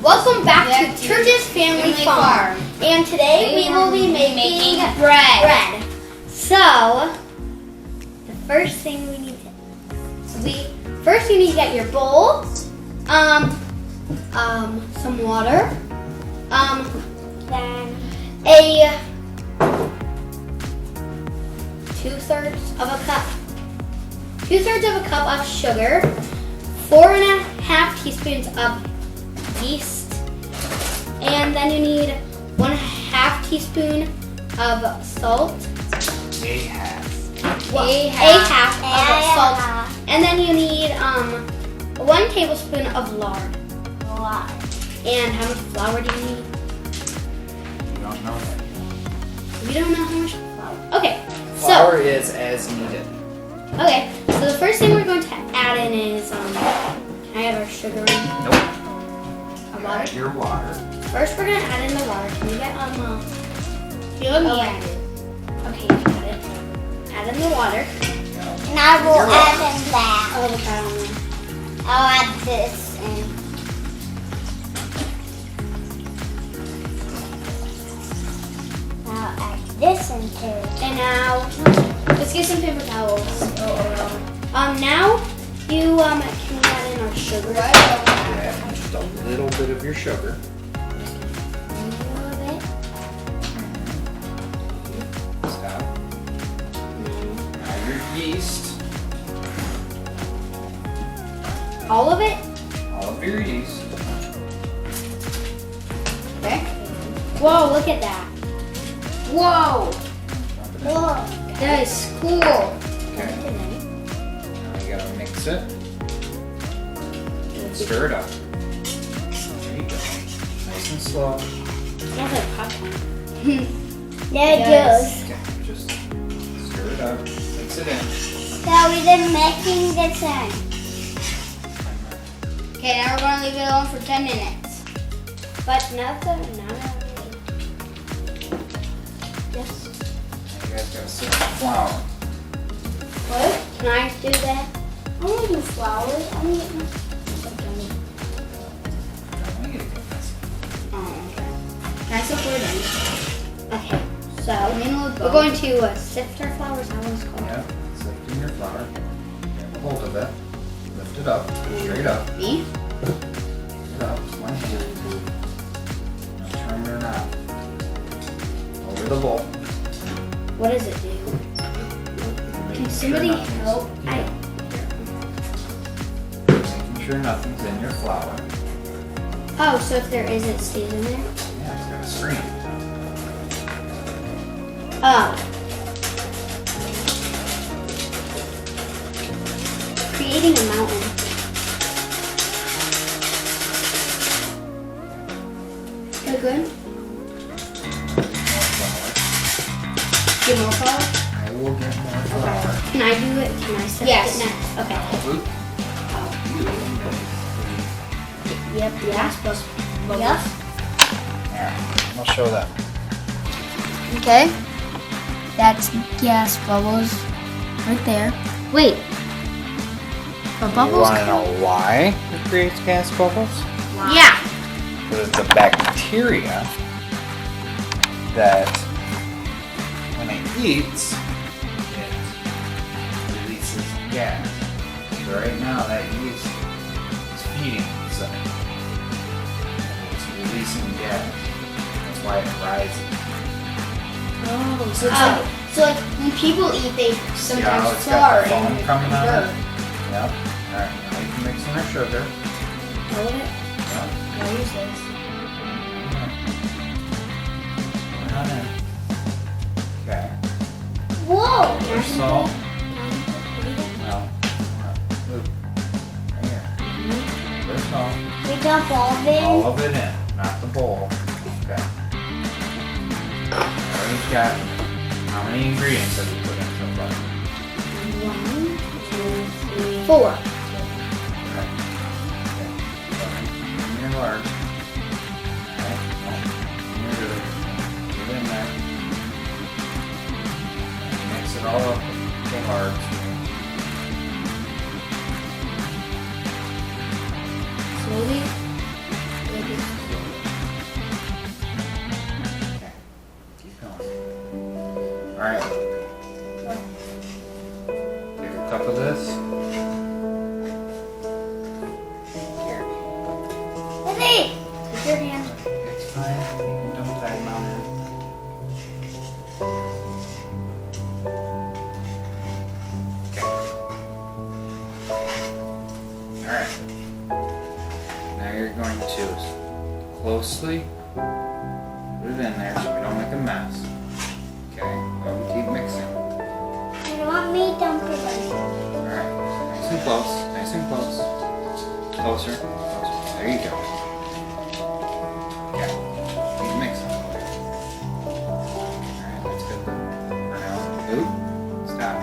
Welcome back to Church's Family Farm. And today we will be making bread. So, the first thing we need to first you need to get your bowl, some water, then a 2/3 of a cup of sugar, 4½ teaspoons of yeast, and then you need 1/2 teaspoon of salt. A half. A half of salt, and then you need 1 tablespoon of lard. And how much flour do you need? You don't know that. We don't know how much flour. Okay, Flour is as needed. Okay, so the first thing we're going to add in is, can I add our sugar in? Nope. Our water? Add your water. First we're going to add in the water. Can we get, You let me okay. add it. Okay, you got it. Add in the water. And I will add in that. Oh, look, I don't know. I'll add this in. I'll add this in too. And now, let's get some paper towels. Now, you, can add in our sugar. Add just a little bit of your sugar. Stop. Now your yeast. All of it? All of your yeast. Okay. Whoa, look at that. Whoa. Whoa. That is cool. Okay. Now you gotta mix it. And stir it up. There you go. Nice and slow. Smells like popcorn. There it goes. Okay, just stir it up. Mix it in. So we've been making this in. Okay, now we're going to leave it alone for 10 minutes. But nothing. Yes. Now you guys gotta sip the flour. What? Can I do that? I want to do flowers. I want to I need to get this. Oh, okay. Can I support it? Okay. So, we're going to sift our flour. Is that what it's called? Yeah, sift in your flour. Get a hold of it. Lift it up. Straight up. Me? Lift it up. Just one hand. Now turn your knob. Over the bowl. What does it do? Can somebody help? Making sure nothing's in your flour. Oh, so if there is, it stays in there? Yeah, it's got a screen. Oh. Creating a mountain. Is that good? More flour. Get more flour? I will get more flour. Can I do it? Can I sift Yes. it next? Okay. Oop. Yep. Yes. Yep. Here, I'll show them. Okay. That's gas bubbles right there. Wait. But You bubbles? want to know why it creates gas bubbles? Yeah. Because the bacteria that when it eats, it releases gas. So right now that yeast is feeding itself. It's releasing gas. That's why it rises. Oh, so like when people eat, they See how sometimes it's got the flour foam in coming out of dirt. it? Yep. Alright, now you can mix in our sugar. Roll it. Yep. I'll use this. Put it on in. Okay. Whoa. There's salt. No. Look. Right here. There's salt. We dump all of it. All of it in, not the bowl. Okay. Already got, how many ingredients have you put in so far? 1, 2, 3, 4. Okay. Okay. Your lard. Okay. You're good. Get in there. Mix it all up with the lard. Slowly. Like this. your hand. It's fine. You can dump that amount in. Okay. Alright. Now you're going to closely put it in there so we don't make a mess. Okay, but we keep mixing. You want me to dump it? Alright, nice and close, nice and close. Closer, closer. There you go. Okay, keep mixing. Alright, that's good. For now. Oop, stop.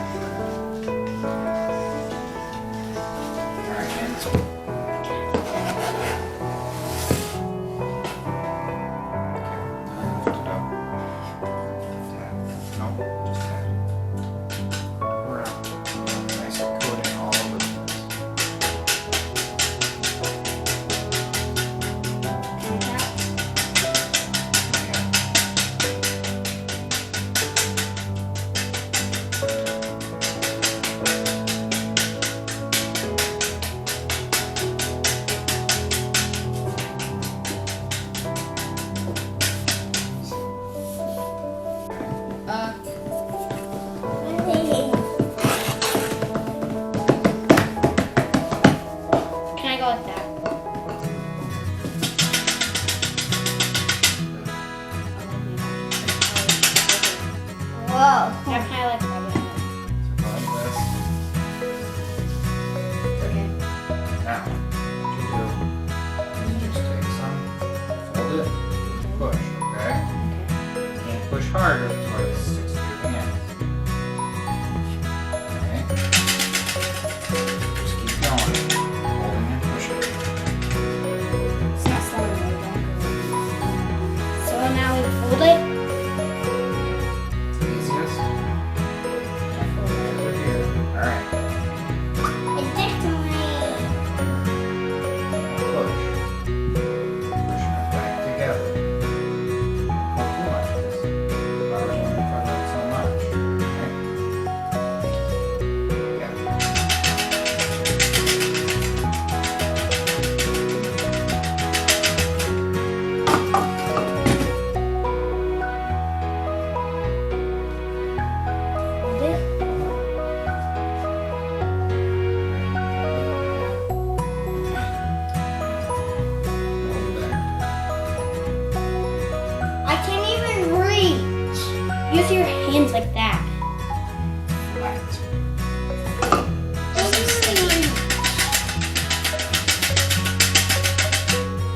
Alright, hands. Can I go with that? Whoa. Yeah, can I like rub it? Like this. Okay. Now, what you do, you just take some, hold it, push, okay? You can't push hard or it's where it sticks to your hand. Okay? Just keep going, holding and pushing. It's not slowing me down. So now we fold it. It's the easiest. Over here. Alright, It sticks to my... push. Pushing it back together. Not too much, because ours won't cover it so much. Okay? Yeah. Fold it. I can't even reach. Use your hands like that.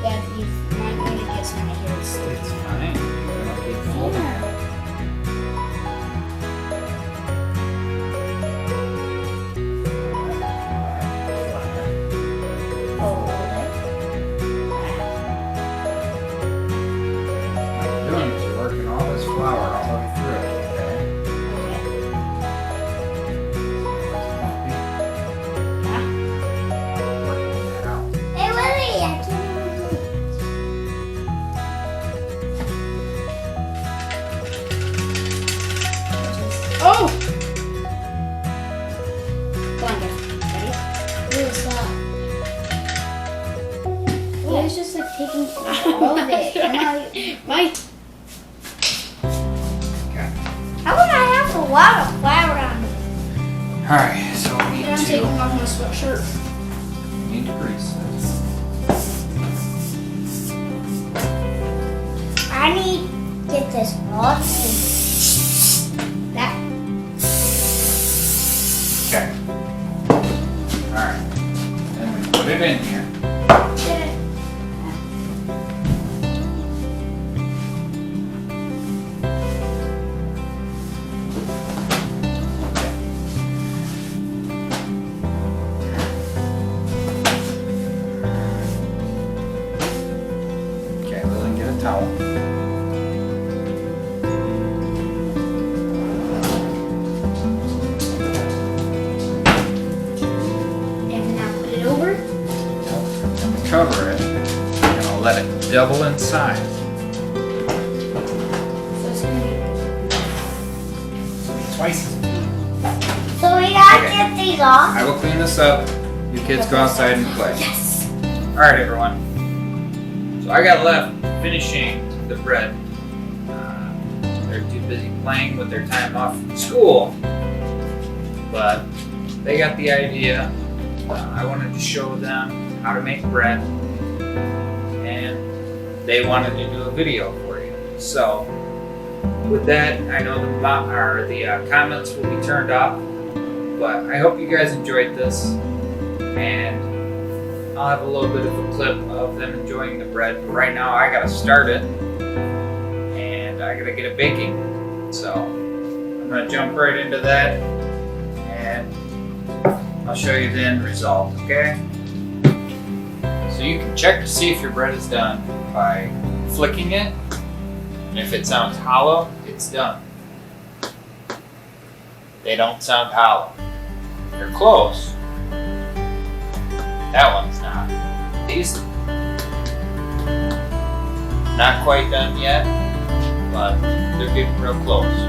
Yeah, you might need to get some of his. It's fine. You're gonna keep folding it. Fold it. What you're doing is you're working all this flour all the way through it, okay? Okay. Yeah. Working that out. Hey, Willie, I can't even reach. Oh! Go on, guys. Ready? What's up? It was just like taking all of it. My. Okay. How would I have a lot of flour on me? Alright, so we And I'm need taking to off my sweatshirt. grease this. I need to get this off. That. Okay. Alright. Then we put it in here. Okay, Lily, get a towel. And now put it over. And we cover it. And I'll let it double in size. So it's gonna be. Twice as big. So we gotta Okay. get these off. I will clean this up. You kids go outside and play. Yes! Alright, everyone. So So I got left finishing the bread. They're too busy playing with their time off from school. But they got the idea. I wanted to show them how to make bread. And they wanted to do a video for you. So with that, I know the comments will be turned off. But I hope you guys enjoyed this. And I'll have a little bit of a clip of them enjoying the bread. But right now I gotta start it. And I gotta get it baking. So I'm gonna jump right into that. And I'll show you the end result, okay? So you can check to see if your bread is done by flicking it. And if it sounds hollow, it's done. They don't sound hollow. They're close. That one's not. These, not quite done yet, but they're getting real close.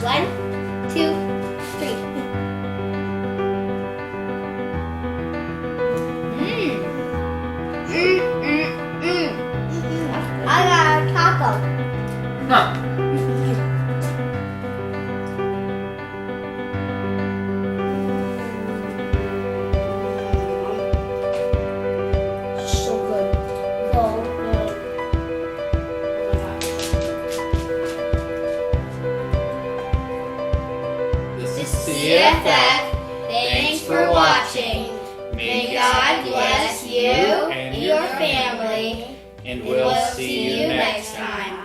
One, two, three. I got a taco. Huh. So good. Oh, This is CFF. Thanks for watching. May God bless you and your family. and We'll see you next time.